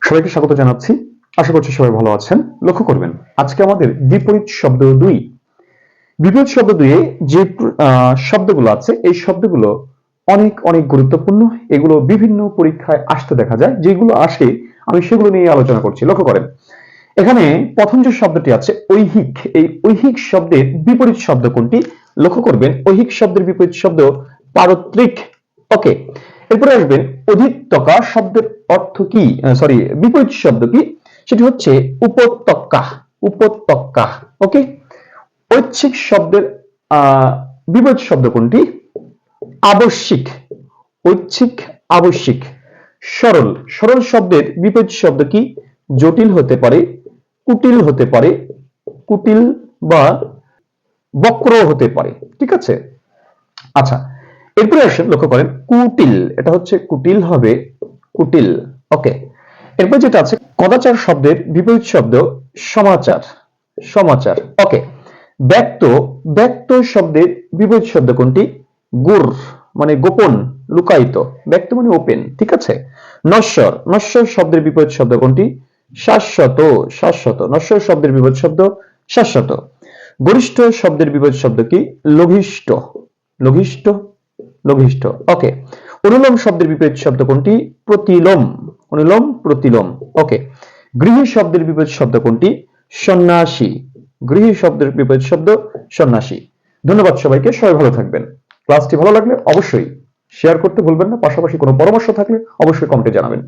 সবাইকে স্বাগত জানাচ্ছি। আশা করছি সবাই ভালো আছেন। লক্ষ্য করবেন আজকে আমাদের বিপরীত শব্দ 2। বিপরীত শব্দ 2 এ যে শব্দগুলো আছে এই শব্দগুলো অনেক অনেক গুরুত্বপূর্ণ। এগুলো বিভিন্ন পরীক্ষায় আসতে দেখা যায়। যেগুলো আসে আমি সেগুলো নিয়ে আলোচনা করছি। লক্ষ্য করেন এখানে প্রথম যে শব্দটি আছে ঐহিক, এই ঐহিক শব্দের বিপরীত শব্দ কোনটি? লক্ষ্য করবেন ঐহিক শব্দের বিপরীত শব্দ পারত্রিক। ওকে, এরপরে আসবেন অধিত্যকা শব্দের অর্থ কি, সরি বিপরীত শব্দ কি? সেটি হচ্ছে উপত্যকা। উপত্যকা। ওকে, ঐচ্ছিক শব্দের বিপরীত শব্দ কোনটি? আবশ্যিক। ঐচ্ছিক আবশ্যিক। সরল, সরল শব্দের বিপরীত শব্দ কি? জটিল হতে পারে, কুটিল হতে পারে, কুটিল বা বক্র হতে পারে। ঠিক আছে, আচ্ছা এরপরে আসেন লক্ষ্য করেন কুটিল, এটা হচ্ছে কুটিল হবে কুটিল। ওকে, এরপর যেটা আছে কদাচার শব্দের বিপরীত শব্দ সমাচার। সমাচার। ওকে, ব্যক্ত, ব্যক্ত শব্দের বিপরীত শব্দ কোনটি? গুর, মানে গোপন, লুকায়িত। ব্যক্ত মানে ওপেন। ঠিক আছে, নশ্বর, নশ্বর শব্দের বিপরীত শব্দ কোনটি? শাশ্বত। শাশ্বত, নশ্বর শব্দের বিপরীত শব্দ শাশ্বত। গরিষ্ঠ শব্দের বিপরীত শব্দ কি? লঘিষ্ঠ। লঘিষ্ঠ, লঘিষ্ঠ। ওকে, অনুলোম শব্দের বিপরীত শব্দ কোনটি? প্রতিলোম। অনুলোম, প্রতিলোম। ওকে, গৃহী শব্দের বিপরীত শব্দ কোনটি? সন্ন্যাসী। গৃহী শব্দের বিপরীত শব্দ সন্ন্যাসী। ধন্যবাদ সবাইকে, সবাই ভালো থাকবেন। ক্লাসটি ভালো লাগলে অবশ্যই শেয়ার করতে ভুলবেন না। পাশাপাশি কোনো পরামর্শ থাকলে অবশ্যই কমেন্টে জানাবেন।